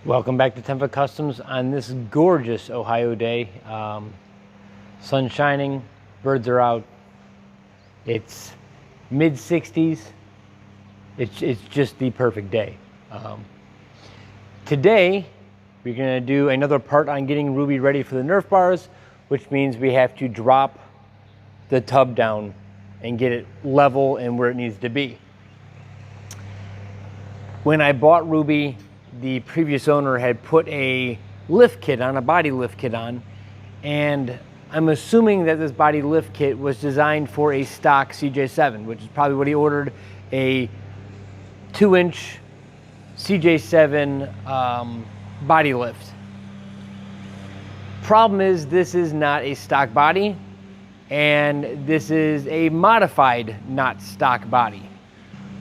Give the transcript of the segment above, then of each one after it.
Welcome back to 10-Foot Customs on this gorgeous Ohio day. Sun shining, birds are out. It's mid-60s. It's just the perfect day. Today, we're gonna do another part on getting Ruby ready for the Nerf bars, which means we have to drop the tub down and get it level and where it needs to be. When I bought Ruby, the previous owner had put a lift kit on, a body lift kit on, and I'm assuming that this body lift kit was designed for a stock CJ7, which is probably what he ordered, a 2-inch CJ7 body lift. Problem is, this is not a stock body, and this is a modified, not stock body.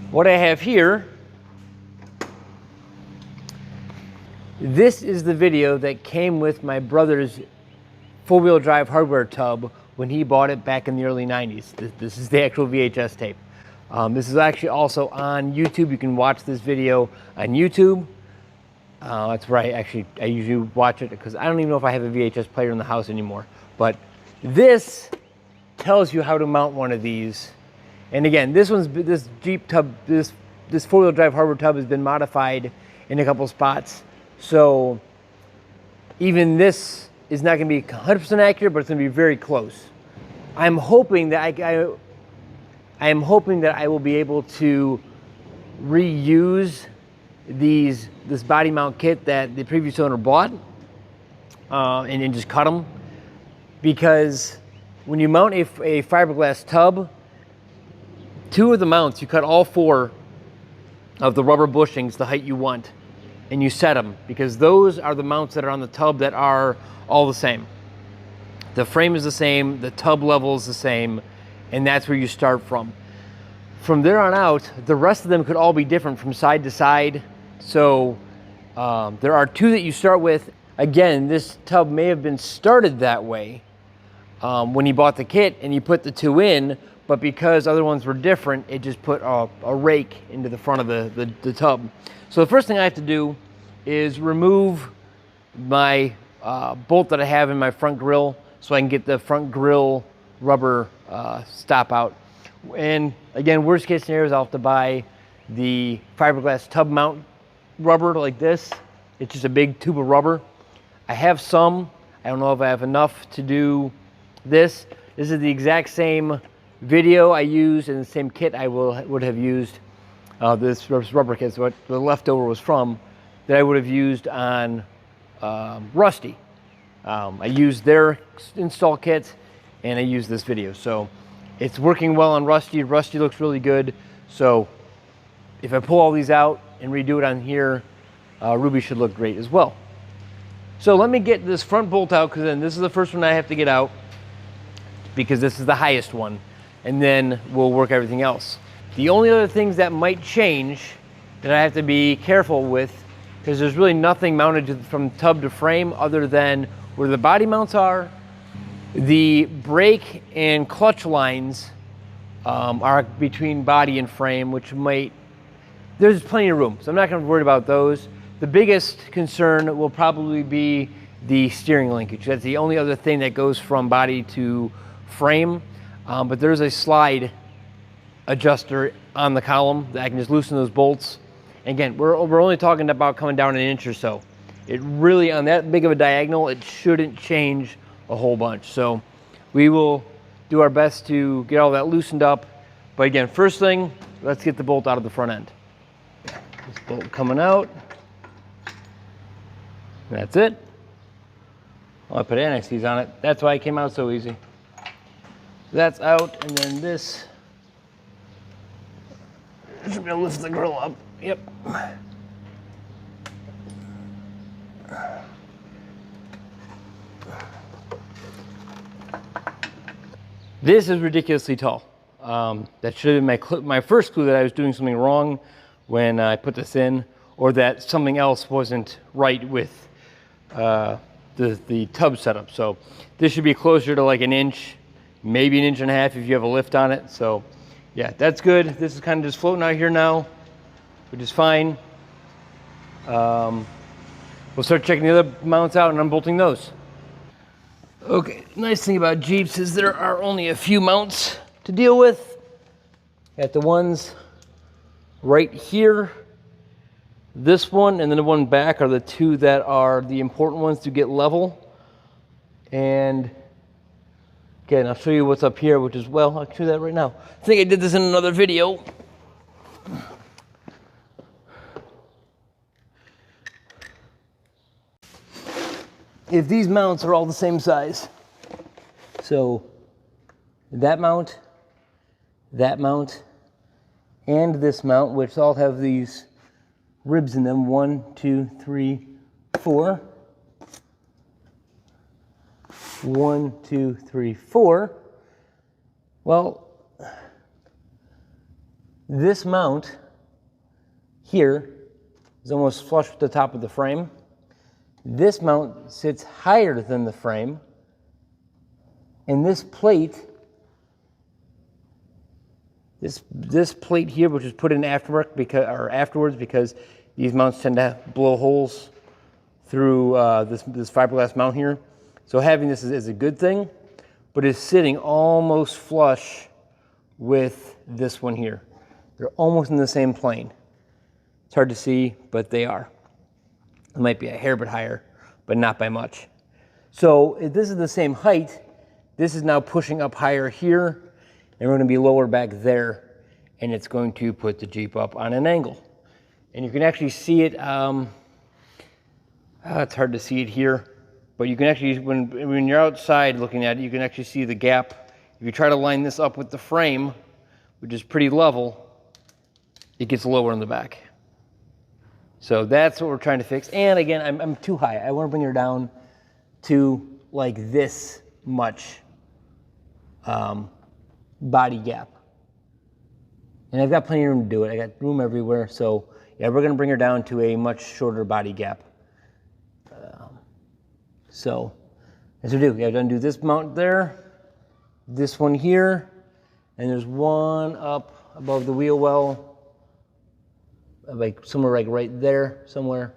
What I have here, this is the video that came with my brother's four-wheel drive hardware tub when he bought it back in the early 90s. This is the actual VHS tape. This is actually also on YouTube. You can watch this video on YouTube. That's where I usually watch it, because I don't even know if I have a VHS player in the house anymore. But this tells you how to mount one of these. And again, this Jeep tub, this four-wheel drive hardware tub has been modified in a couple spots. So even this is not going to be 100% accurate, but it's going to be very close. I'm hoping that I will be able to reuse this body mount kit that the previous owner bought and just cut them, because when you mount a fiberglass tub, 2 of the mounts, you cut all 4 of the rubber bushings the height you want, and you set them, because those are the mounts that are on the tub that are all the same. The frame is the same, the tub level is the same, and that's where you start from. From there on out, the rest of them could all be different from side to side. So there are 2 that you start with. Again, this tub may have been started that way when he bought the kit and he put the 2 in, but because other ones were different, it just put a rake into the front of the tub. So the first thing I have to do is remove my bolt that I have in my front grill, so I can get the front grill rubber stop out. And again, worst case scenario is I'll have to buy the fiberglass tub mount rubber like this. It's just a big tube of rubber. I have some. I don't know if I have enough to do this. This is the exact same video I used and the same kit I would have used. This rubber kit is what the leftover was from, that I would have used on Rusty. I used their install kit and I used this video. So it's working well on Rusty. Rusty looks really good. So if I pull all these out and redo it on here, Ruby should look great as well. So let me get this front bolt out, because then this is the first one I have to get out, because this is the highest one, and then we'll work everything else. The only other things that might change that I have to be careful with, because there's really nothing mounted from tub to frame other than where the body mounts are. The brake and clutch lines are between body and frame, which there's plenty of room, so I'm not going to worry about those. The biggest concern will probably be the steering linkage. That's the only other thing that goes from body to frame, but there's a slide adjuster on the column that I can just loosen those bolts. And again, we're only talking about coming down 1 inch or so. It really, on that big of a diagonal, it shouldn't change a whole bunch. So we will do our best to get all that loosened up. But again, first thing, let's get the bolt out of the front end. This bolt coming out. That's it. Oh, I put annexes on it. That's why it came out so easy. That's out, and then this should be able to lift the grill up. Yep. This is ridiculously tall. That should have been my first clue that I was doing something wrong when I put this in, or that something else wasn't right with the tub setup. So this should be closer to like an inch, maybe an inch and a half if you have a lift on it. So yeah, that's good. This is kind of just floating out here now, which is fine. We'll start checking the other mounts out and unbolting those. Okay, nice thing about Jeeps is there are only a few mounts to deal with. Got the ones right here, this one, and then the one back are the two that are the important ones to get level. And again, I'll show you what's up here, which is, well, I'll show you that right now. I think I did this in another video. If these mounts are all the same size, so that mount, and this mount, which all have these ribs in them, 1, 2, 3, 4. 1, 2, 3, 4. Well, this mount here is almost flush with the top of the frame. This mount sits higher than the frame, and this plate, this plate here, which is put in afterwards because these mounts tend to blow holes through this fiberglass mount here. So having this is a good thing, but it's sitting almost flush with this one here. They're almost in the same plane. It's hard to see, but they are. It might be a hair bit higher, but not by much. So if this is the same height, this is now pushing up higher here, and we're going to be lower back there, and it's going to put the Jeep up on an angle. And you can actually see it, it's hard to see it here, but you can actually, when you're outside looking at it, you can actually see the gap. If you try to line this up with the frame, which is pretty level, it gets lower in the back. So that's what we're trying to fix. And again, I'm too high. I want to bring her down to like this much body gap. And I've got plenty of room to do it. I got room everywhere. So yeah, we're going to bring her down to a much shorter body gap. So as we do, we have to undo this mount there, this one here, and there's one up above the wheel well, like somewhere like right there somewhere.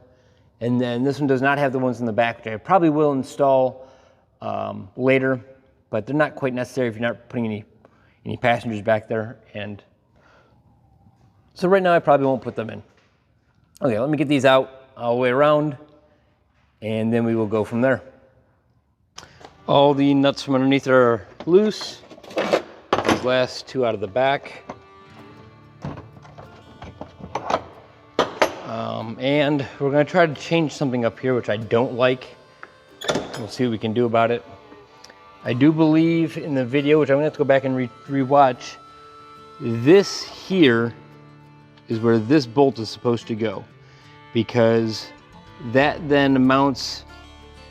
And then this one does not have the ones in the back, which I probably will install later, but they're not quite necessary if you're not putting any passengers back there. And so right now I probably won't put them in. Okay, let me get these out all the way around, and then we will go from there. All the nuts from underneath are loose. These last two out of the back. And we're going to try to change something up here, which I don't like. We'll see what we can do about it. I do believe in the video, which I'm going to have to go back and re-watch, this here is where this bolt is supposed to go, because that then mounts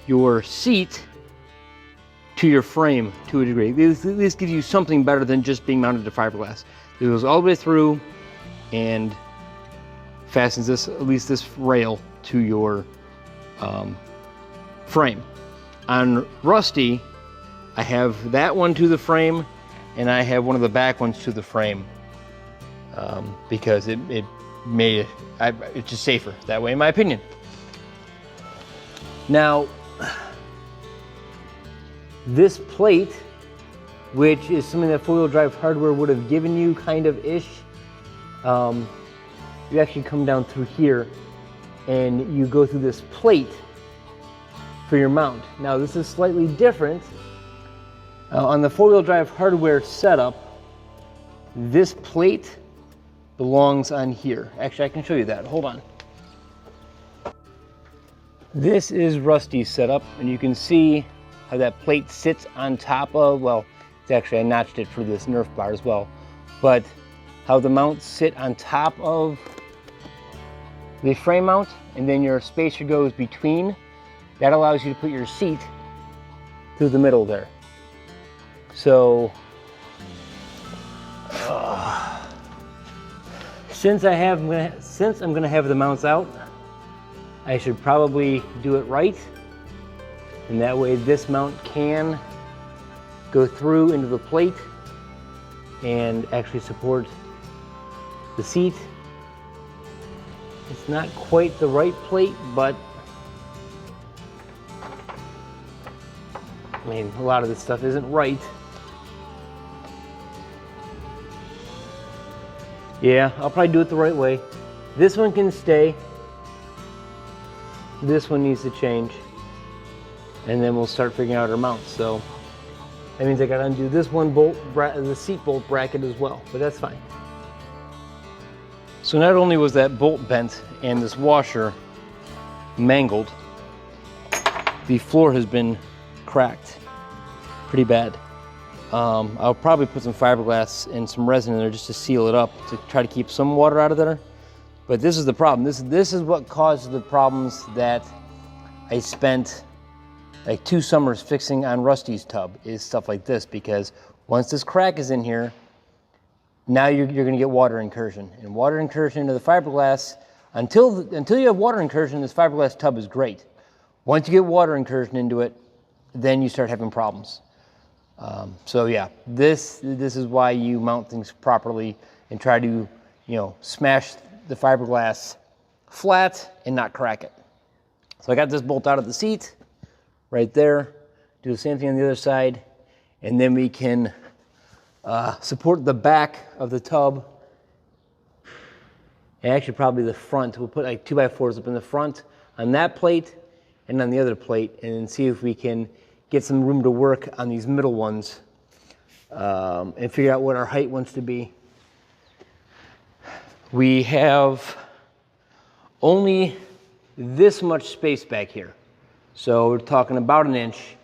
your seat to your frame to a degree. This gives you something better than just being mounted to fiberglass. It goes all the way through and fastens this, at least this rail, to your frame. On Rusty, I have that one to the frame, and I have one of the back ones to the frame because it's just safer that way, in my opinion. Now, this plate, which is something that four-wheel drive hardware would have given you, kind of ish, you actually come down through here and you go through this plate for your mount. Now this is slightly different. On the four-wheel drive hardware setup, this plate belongs on here. Actually, I can show you that. Hold on. This is Rusty's setup, and you can see how that plate sits on top of, well, it's actually, I notched it for this Nerf bar as well, but how the mounts sit on top of the frame mount, and then your spacer goes between. that allows you to put your seat through the middle there. So since I'm gonna have the mounts out, I should probably do it right, and that way this mount can go through into the plate and actually support the seat. It's not quite the right plate, but I mean, a lot of this stuff isn't right. Yeah, I'll probably do it the right way. This one can stay. This one needs to change. And then we'll start figuring out our mounts. So that means I gotta undo this one bolt, the seat bolt bracket as well, but that's fine. So not only was that bolt bent and this washer mangled, the floor has been cracked pretty bad. I'll probably put some fiberglass and some resin in there just to seal it up to try to keep some water out of there. But this is the problem. This is what caused the problems that I spent like 2 summers fixing on Rusty's tub, is stuff like this, because once this crack is in here, now you're gonna get water incursion. And water incursion into the fiberglass, until you have water incursion, this fiberglass tub is great. Once you get water incursion into it, then you start having problems. So yeah, this is why you mount things properly and try to, smash the fiberglass flat and not crack it. So I got this bolt out of the seat right there. Do the same thing on the other side, and then we can support the back of the tub, and actually probably the front. We'll put like 2x4s up in the front on that plate and on the other plate, and then see if we can get some room to work on these middle ones, and figure out what our height wants to be. We have only this much space back here. So we're talking about 1 inch.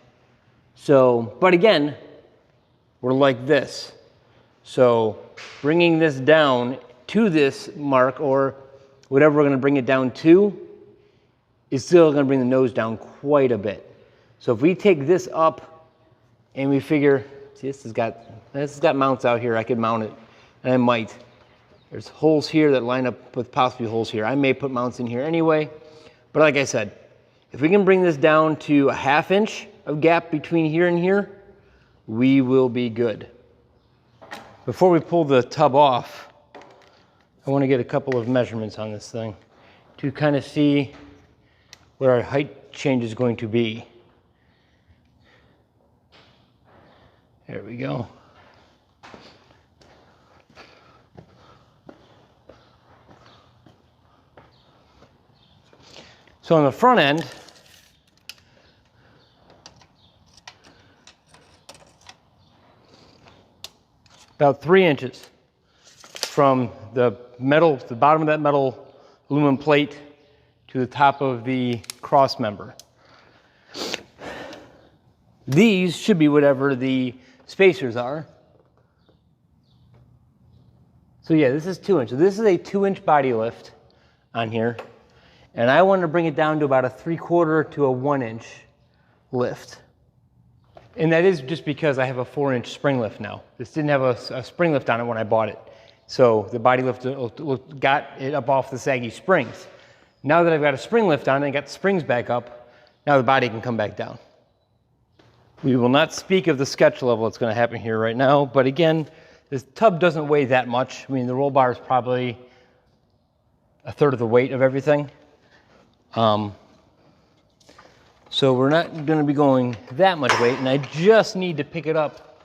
So, but again, we're like this. So bringing this down to this mark, or whatever we're gonna bring it down to, is still gonna bring the nose down quite a bit. So if we take this up and we figure, see, this has got mounts out here, I could mount it, and I might. There's holes here that line up with possibly holes here. I may put mounts in here anyway, but like I said, if we can bring this down to a 1/2 inch of gap between here and here, we will be good. Before we pull the tub off, I want to get a couple of measurements on this thing to kind of see what our height change is going to be. There we go. So on the front end, about 3 inches from the bottom of that metal aluminum plate to the top of the cross member. These should be whatever the spacers are. So yeah, this is 2 inches. So this is a 2-inch body lift on here. And I want to bring it down to about a 3/4 to a 1-inch lift. And that is just because I have a 4-inch spring lift now. This didn't have a spring lift on it when I bought it. So the body lift got it up off the saggy springs. Now that I've got a spring lift on it and got the springs back up, now the body can come back down. We will not speak of the sketch level that's going to happen here right now, but again, this tub doesn't weigh that much. I mean, the roll bar is probably 1/3 of the weight of everything. So we're not going to be going that much weight, and I just need to pick it up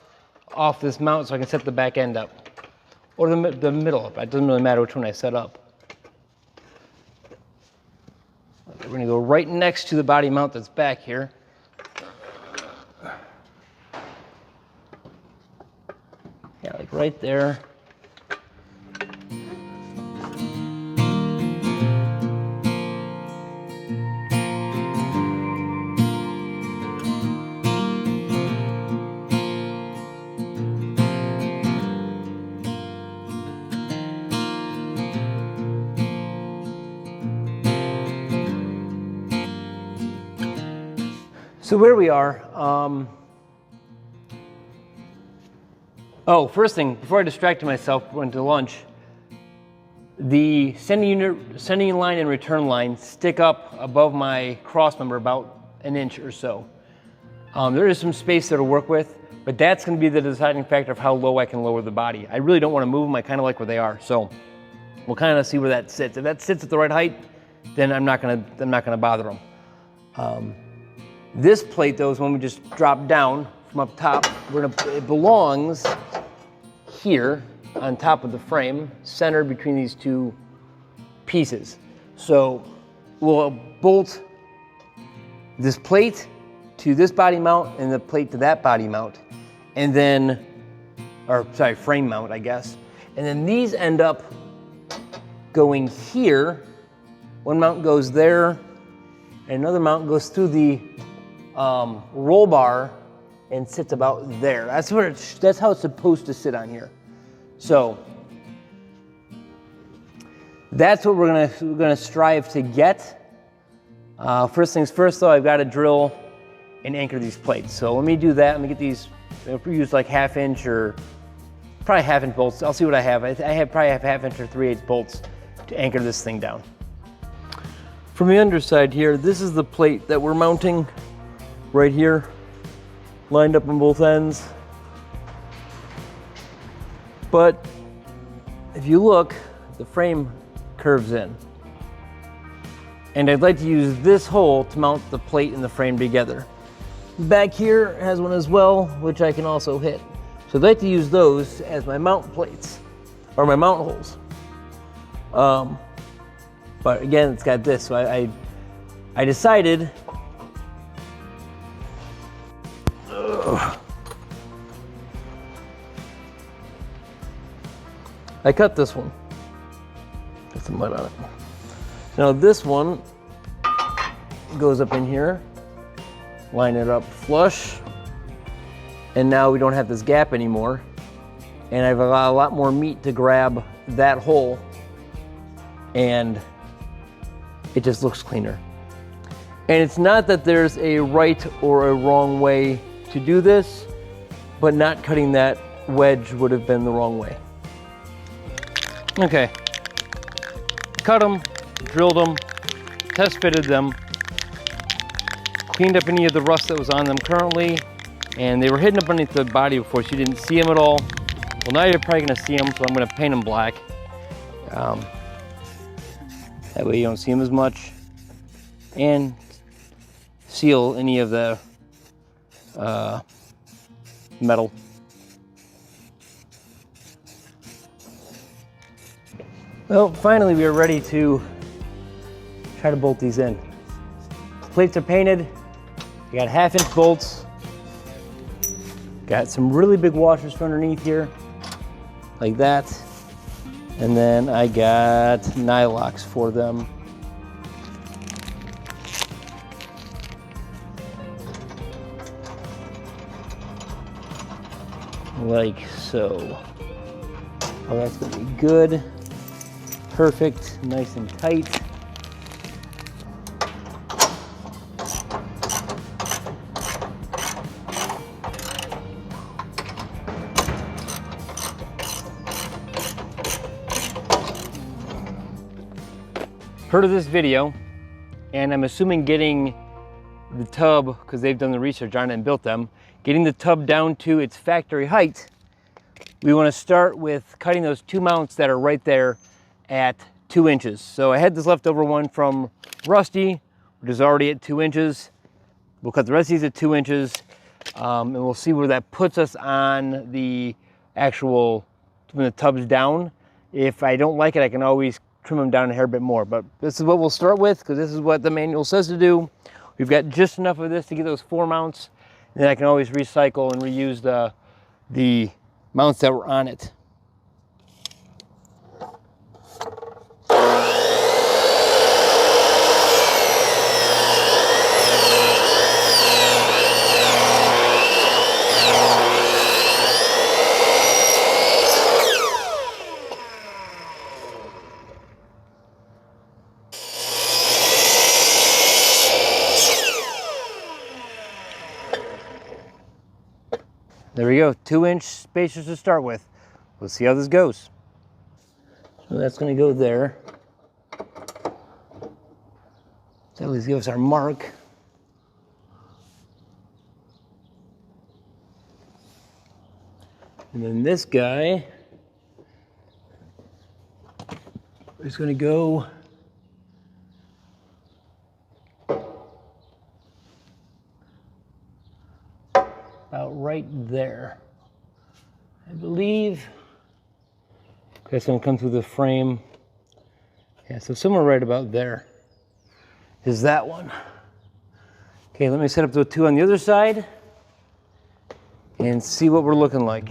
off this mount so I can set the back end up, or the middle up. It doesn't really matter which one I set up. Okay, we're going to go right next to the body mount that's back here. Yeah, like right there. So where we are, oh, first thing, before I distracted myself, went to lunch, the sending line and return line stick up above my cross member about an inch or so. There is some space there to work with, but that's going to be the deciding factor of how low I can lower the body. I really don't want to move them. I kind of like where they are, so we'll kind of see where that sits. If that sits at the right height, then I'm not going to bother them. This plate, though, is when we just drop down from up top. It belongs here on top of the frame, centered between these two pieces. So we'll bolt this plate to this body mount and the plate to that body mount, and then, frame mount, I guess. And then these end up going here. One mount goes there, and another mount goes through the roll bar and sits about there. That's how it's supposed to sit on here. So that's what we're gonna strive to get. First things first, though, I've got to drill and anchor these plates. So let me do that. Let me get these. If we use like 1/2 inch or probably 1/2 inch bolts, I'll see what I have. I have probably 1/2 inch or 3/8 bolts to anchor this thing down. From the underside here, this is the plate that we're mounting right here, lined up on both ends. But if you look, the frame curves in. And I'd like to use this hole to mount the plate and the frame together. Back here has one as well, which I can also hit. So I'd like to use those as my mount plates, or my mount holes. But again, it's got this, so I decided I cut this one. Got some mud on it. Now this one goes up in here, line it up flush, and now we don't have this gap anymore. And I've a lot more meat to grab that hole, and it just looks cleaner. And it's not that there's a right or a wrong way to do this, but not cutting that wedge would have been the wrong way. Okay, cut them, drilled them, test fitted them, cleaned up any of the rust that was on them currently, and they were hidden up underneath the body before, so you didn't see them at all. Well, now you're probably gonna see them, so I'm gonna paint them black. That way you don't see them as much, and seal any of the metal. Well, finally we are ready to try to bolt these in. The plates are painted. You got 1/2 inch bolts. Got some really big washers for underneath here, like that. And then I got nylocks for them. Like so. Oh, that's gonna be good. Perfect, nice and tight. Heard of this video, and I'm assuming getting the tub, because they've done the research on it and built them, getting the tub down to its factory height, we want to start with cutting those two mounts that are right there at 2 inches. So I had this leftover one from Rusty, which is already at 2 inches. We'll cut the rest of these at 2 inches, and we'll see where that puts us on the actual, when the tub's down. If I don't like it, I can always trim them down a hair bit more, but this is what we'll start with, because this is what the manual says to do. We've got just enough of this to get those 4 mounts, and then I can always recycle and reuse the mounts that were on it. There we go, 2-inch spacers to start with. Let's see how this goes. So that's gonna go there. So at least give us our mark. And then this guy is gonna go about right there, I believe. That's gonna come through the frame. Yeah, so somewhere right about there is that one. Okay, let me set up the 2 on the other side and see what we're looking like.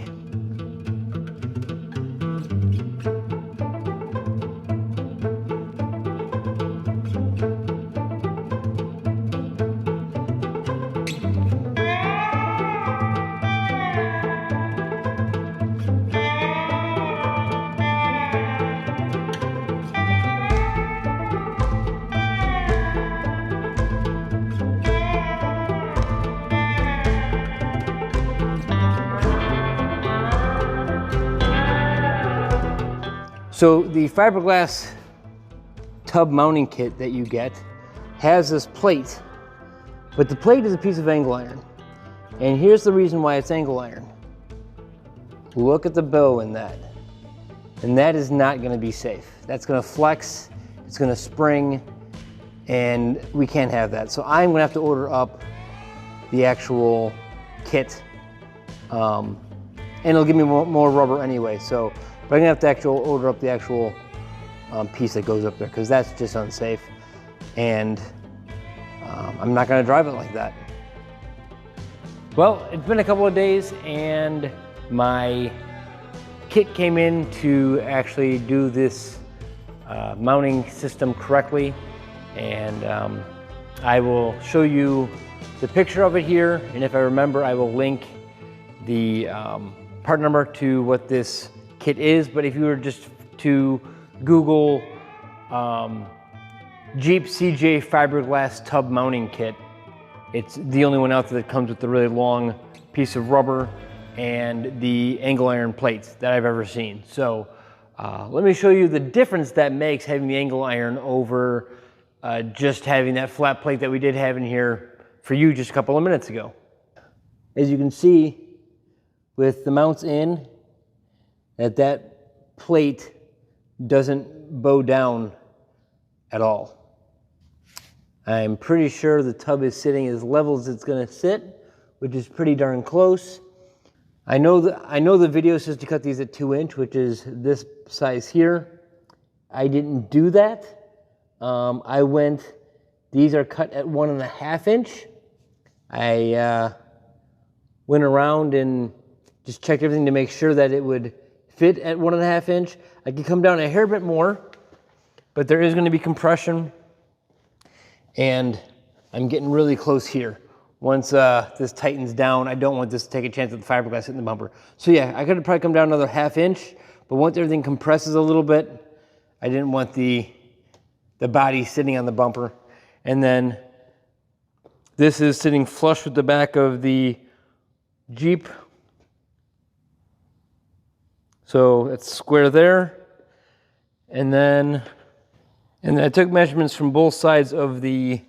So the fiberglass tub mounting kit that you get has this plate, but the plate is a piece of angle iron. And here's the reason why it's angle iron. Look at the bow in that. And that is not gonna be safe. That's gonna flex, it's gonna spring, and we can't have that. So I'm gonna have to order up the actual kit. And it'll give me more rubber anyway. So, but I'm gonna have to order up the actual piece that goes up there, because that's just unsafe. And I'm not gonna drive it like that. Well, it's been a couple of days and my kit came in to actually do this mounting system correctly. And I will show you the picture of it here. And if I remember, I will link the part number to what this kit is. But if you were just to Google Jeep CJ Fiberglass Tub Mounting Kit, it's the only one out there that comes with the really long piece of rubber and the angle iron plates that I've ever seen. So let me show you the difference that makes having the angle iron over just having that flat plate that we did have in here for you just a couple of minutes ago. As you can see, with the mounts in, that plate doesn't bow down at all. I'm pretty sure the tub is sitting as level as it's gonna sit, which is pretty darn close. I know the video says to cut these at 2-inch, which is this size here. I didn't do that. These are cut at 1.5-inch. I went around and just checked everything to make sure that it would fit at 1.5-inch. I could come down a hair bit more, but there is going to be compression, and I'm getting really close here. Once this tightens down, I don't want this to take a chance of the fiberglass hitting the bumper. So yeah, I could probably come down another 1/2 inch, but once everything compresses a little bit, I didn't want the body sitting on the bumper. And then this is sitting flush with the back of the Jeep. So it's square there. And then I took measurements from both sides of the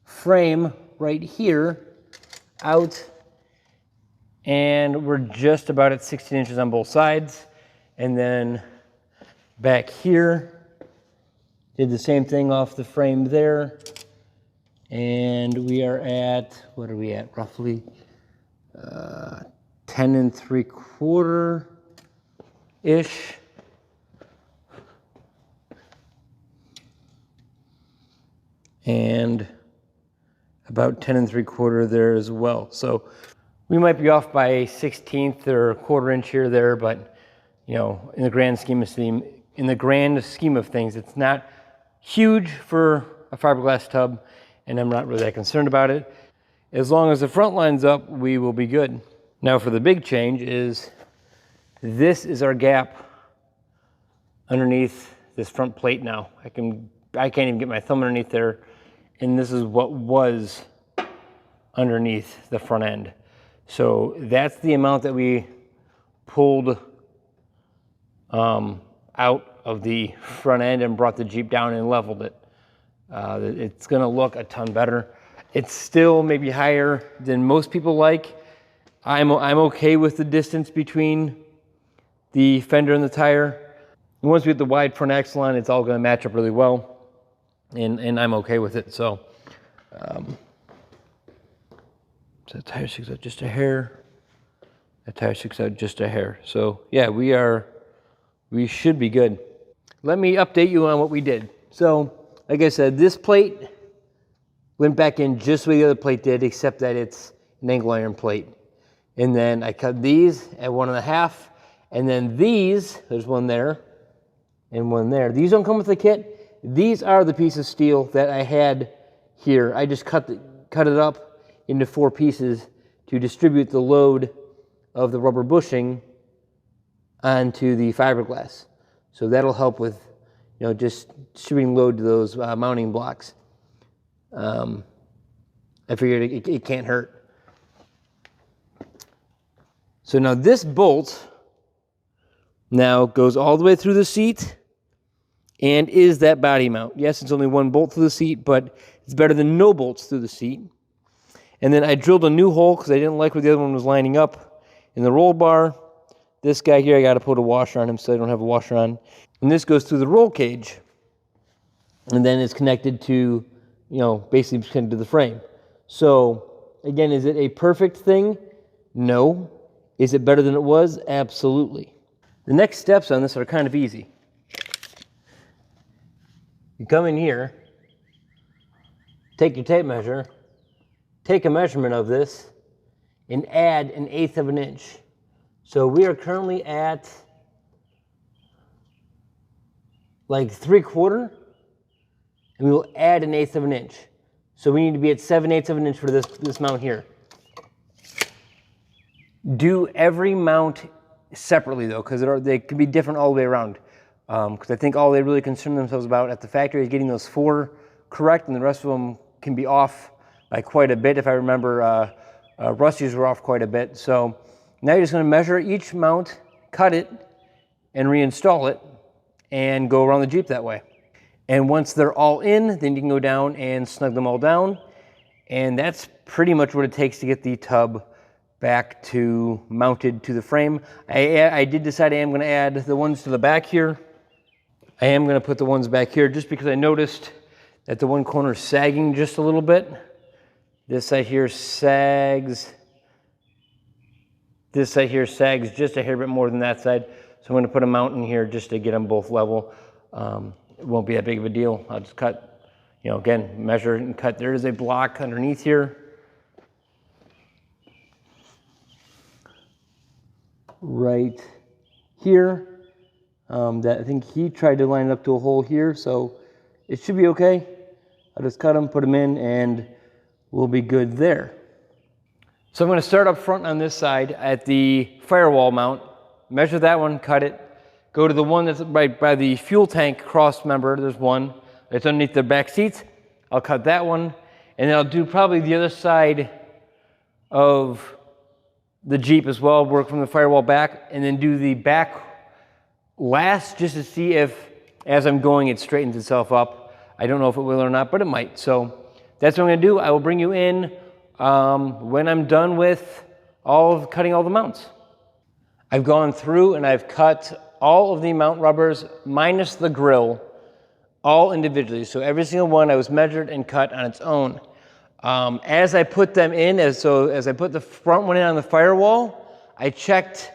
frame right here out, and we're just about at 16 inches on both sides. And then back here, did the same thing off the frame there. And we are at, what are we at, roughly 10 3/4-ish. And about 10 3/4 there as well. So we might be off by a 1/16 or 1/4 inch here or there, but you know, in the grand scheme of things, it's not huge for a fiberglass tub, and I'm not really that concerned about it. As long as the front lines up, we will be good. Now for the big change is, this is our gap underneath this front plate now. I can't even get my thumb underneath there, and this is what was underneath the front end. So that's the amount that we pulled out of the front end and brought the Jeep down and leveled it. It's gonna look a ton better. It's still maybe higher than most people like. I'm okay with the distance between the fender and the tire. And once we get the wide front axle on, it's all gonna match up really well. And I'm okay with it, so. So the tire sticks out just a hair. That tire sticks out just a hair. So yeah, we should be good. Let me update you on what we did. So, like I said, this plate went back in just the way the other plate did, except that it's an angle iron plate. And then I cut these at 1.5, and then these, there's one there and one there. These don't come with the kit. These are the piece of steel that I had here. I just cut it up into 4 pieces to distribute the load of the rubber bushing onto the fiberglass. So that'll help with, just distributing load to those mounting blocks. I figured it can't hurt. So now this bolt now goes all the way through the seat and is that body mount. Yes, it's only 1 bolt through the seat, but it's better than no bolts through the seat. And then I drilled a new hole because I didn't like where the other one was lining up in the roll bar. This guy here, I got to put a washer on him, so I don't have a washer on. And this goes through the roll cage. And then it's connected to, basically connected to the frame. So, again, is it a perfect thing? No. Is it better than it was? Absolutely. The next steps on this are kind of easy. You come in here, take your tape measure, take a measurement of this, and add 1/8 of an inch. So we are currently at like 3/4, and we will add 1/8 of an inch. So we need to be at 7/8 of an inch for this mount here. Do every mount separately though, because they can be different all the way around. Because I think all they really concern themselves about at the factory is getting those 4 correct, and the rest of them can be off by quite a bit. If I remember, Rusty's were off quite a bit. So now you're just going to measure each mount, cut it, and reinstall it, and go around the Jeep that way. And once they're all in, then you can go down and snug them all down. And that's pretty much what it takes to get the tub back to mounted to the frame. I did decide I am going to add the ones to the back here. I am going to put the ones back here just because I noticed that the one corner is sagging just a little bit. This side here sags. This side here sags just a hair bit more than that side. So I'm going to put a mount in here just to get them both level. It won't be that big of a deal. I'll just cut, again, measure and cut. There is a block underneath here. Right here. That I think he tried to line it up to a hole here, so it should be okay. I'll just cut them, put them in, and we'll be good there. So I'm going to start up front on this side at the firewall mount, measure that one, cut it, go to the one that's right by the fuel tank cross member. There's one that's underneath the back seats. I'll cut that one, and then I'll do probably the other side of the Jeep as well, work from the firewall back, and then do the back last just to see if, as I'm going, it straightens itself up. I don't know if it will or not, but it might. So that's what I'm going to do. I will bring you in when I'm done with cutting all the mounts. I've gone through and I've cut all of the mount rubbers minus the grill, all individually. So every single one I was measured and cut on its own. As I put them in, as I put the front one in on the firewall, I checked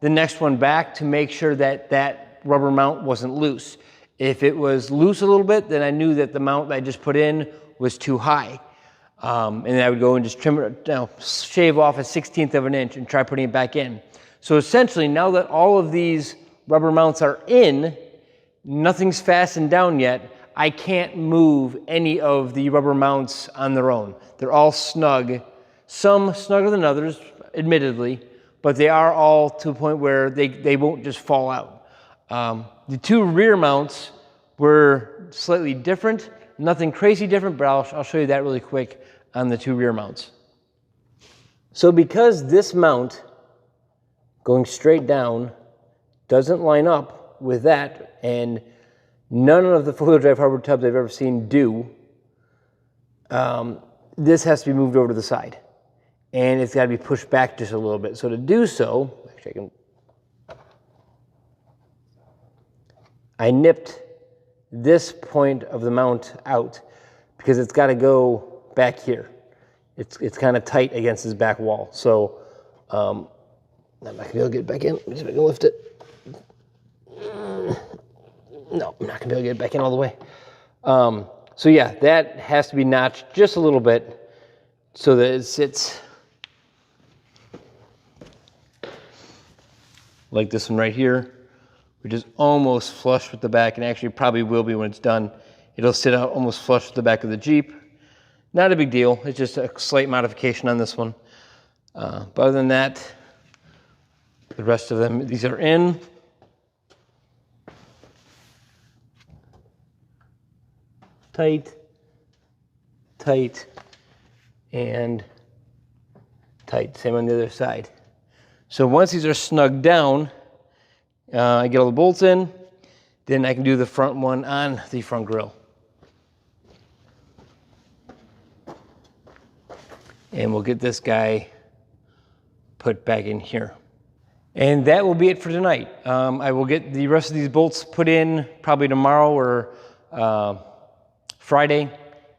the next one back to make sure that rubber mount wasn't loose. If it was loose a little bit, then I knew that the mount that I just put in was too high. And then I would go and just trim it, shave off 1/16 of an inch and try putting it back in. So essentially, now that all of these rubber mounts are in, nothing's fastened down yet, I can't move any of the rubber mounts on their own. They're all snug, some snugger than others, admittedly, but they are all to a point where they won't just fall out. The 2 rear mounts were slightly different, nothing crazy different, but I'll show you that really quick on the 2 rear mounts. So because this mount going straight down doesn't line up with that, and none of the four-wheel drive hardwood tubs I've ever seen do, this has to be moved over to the side. And it's got to be pushed back just a little bit. So to do so, actually I nipped this point of the mount out because it's got to go back here. It's kind of tight against this back wall. So I'm not going to be able to get it back in. Let me see if I can lift it. No, I'm not going to be able to get it back in all the way. So yeah, that has to be notched just a little bit so that it sits like this one right here, which is almost flush with the back, and actually probably will be when it's done. It'll sit out almost flush with the back of the Jeep. Not a big deal, it's just a slight modification on this one. But other than that, the rest of them, these are in. Tight, tight, and tight. Same on the other side. So once these are snugged down, I get all the bolts in, then I can do the front one on the front grille. And we'll get this guy put back in here. And that will be it for tonight. I will get the rest of these bolts put in probably tomorrow or Friday,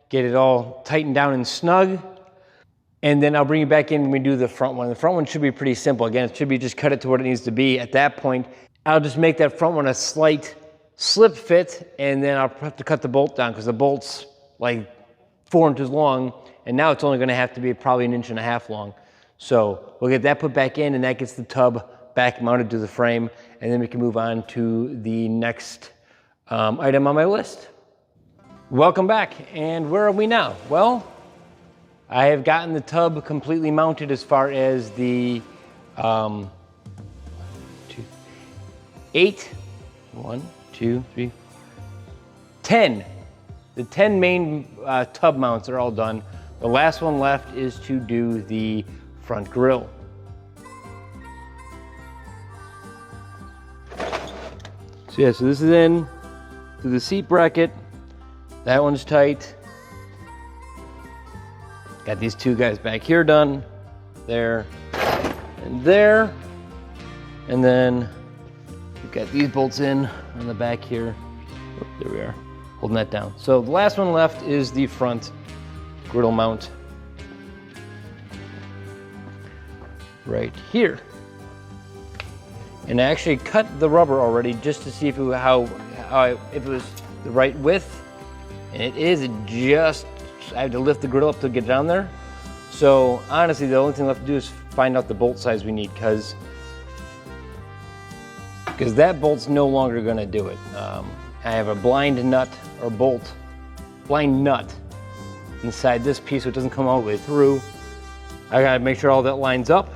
get it all tightened down and snug, and then I'll bring it back in when we do the front one. The front one should be pretty simple. Again, it should be just cut it to what it needs to be. At that point, I'll just make that front one a slight slip fit, and then I'll have to cut the bolt down because the bolt's like 4 inches long, and now it's only gonna have to be probably 1.5 inches long. So we'll get that put back in, and that gets the tub back mounted to the frame, and then we can move on to the next item on my list. Welcome back, and where are we now? Well, I have gotten the tub completely mounted as far as the 10. The 10 main tub mounts are all done. The last one left is to do the front grille. So yeah, so this is in to the seat bracket. That one's tight. Got these two guys back here done. There and there. And then we've got these bolts in on the back here. Oh, there we are, holding that down. So the last one left is the front griddle mount right here. And I actually cut the rubber already just to see if it was, if it was the right width. And it is. I have to lift the griddle up to get down there. So honestly, the only thing left to do is find out the bolt size we need, because that bolt's no longer going to do it. I have a blind nut inside this piece, so it doesn't come all the way through. I got to make sure all that lines up,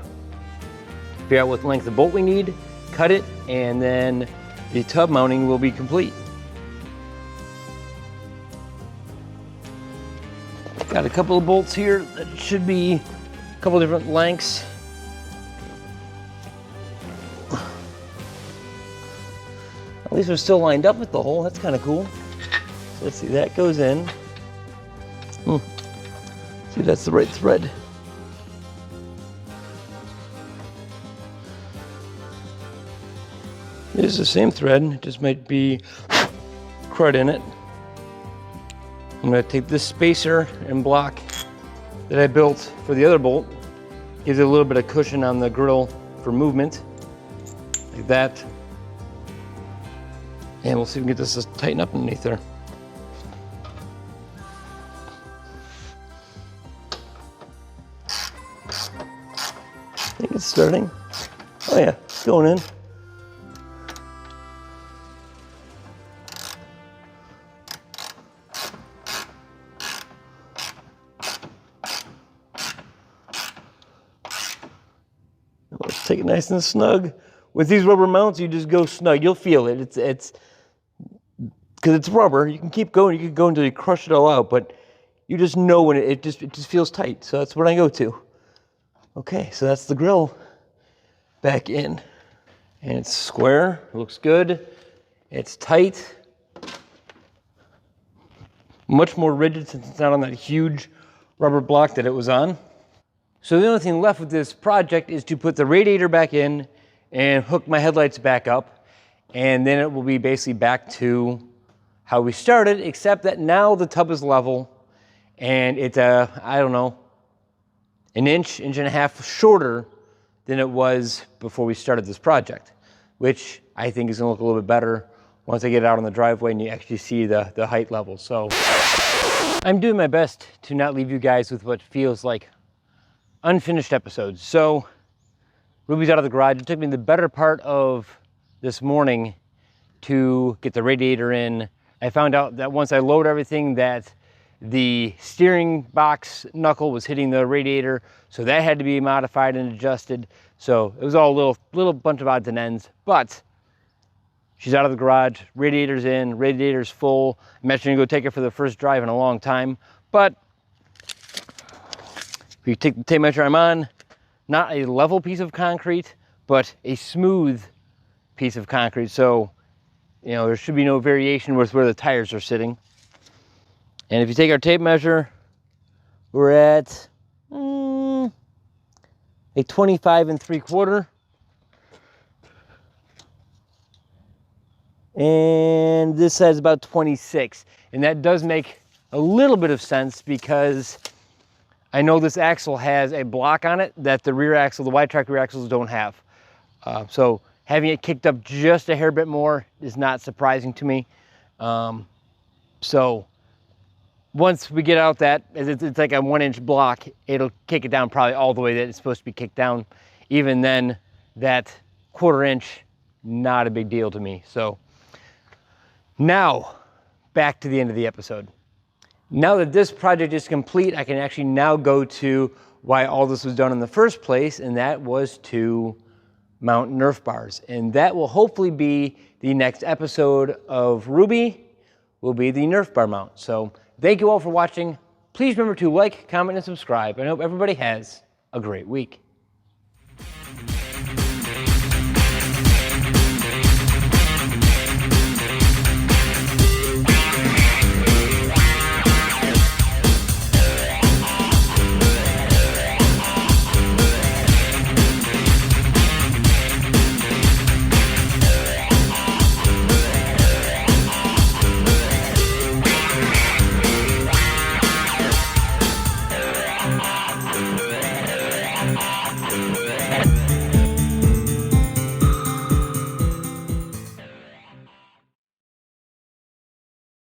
figure out what length of bolt we need, cut it, and then the tub mounting will be complete. Got a couple of bolts here that should be a couple different lengths. At least they're still lined up with the hole. That's kind of cool. So let's see, that goes in. See, that's the right thread. It is the same thread, it just might be crud in it. I'm going to take this spacer and block that I built for the other bolt, gives it a little bit of cushion on the griddle for movement, like that. And we'll see if we can get this to tighten up underneath there. I think it's starting. Oh yeah, it's going in. Let's take it nice and snug. With these rubber mounts, you just go snug. You'll feel it. It's because it's rubber. You can keep going. You can go until you crush it all out, but you just know when it just feels tight. So that's what I go to. Okay, so that's the grill back in. And it's square, it looks good. It's tight. Much more rigid since it's not on that huge rubber block that it was on. So the only thing left with this project is to put the radiator back in and hook my headlights back up. And then it will be basically back to how we started, except that now the tub is level and it's I don't know, an inch and a half shorter than it was before we started this project, which I think is gonna look a little bit better once I get it out on the driveway and you actually see the height level. So I'm doing my best to not leave you guys with what feels like unfinished episodes. So Ruby's out of the garage. It took me the better part of this morning to get the radiator in. I found out that once I load everything that the steering box knuckle was hitting the radiator, so that had to be modified and adjusted. So it was all a little bunch of odds and ends, but she's out of the garage, radiator's in, radiator's full. I'm actually gonna go take it for the first drive in a long time, but if you take the tape measure I'm on, not a level piece of concrete, but a smooth piece of concrete. So, you know, there should be no variation with where the tires are sitting. And if you take our tape measure, we're at a 25 3/4. And this says about 26. And that does make a little bit of sense because I know this axle has a block on it that the rear axle, the wide track rear axles don't have. So having it kicked up just a hair bit more is not surprising to me. So once we get out that, it's like a 1-inch block, it'll kick it down probably all the way that it's supposed to be kicked down. Even then, that 1/4 inch, not a big deal to me. So now, back to the end of the episode. Now that this project is complete, I can actually now go to why all this was done in the first place, and that was to mount Nerf bars. And that will hopefully be the next episode of Ruby, will be the Nerf bar mount. So thank you all for watching. Please remember to like, comment, and subscribe. I hope everybody has a great week.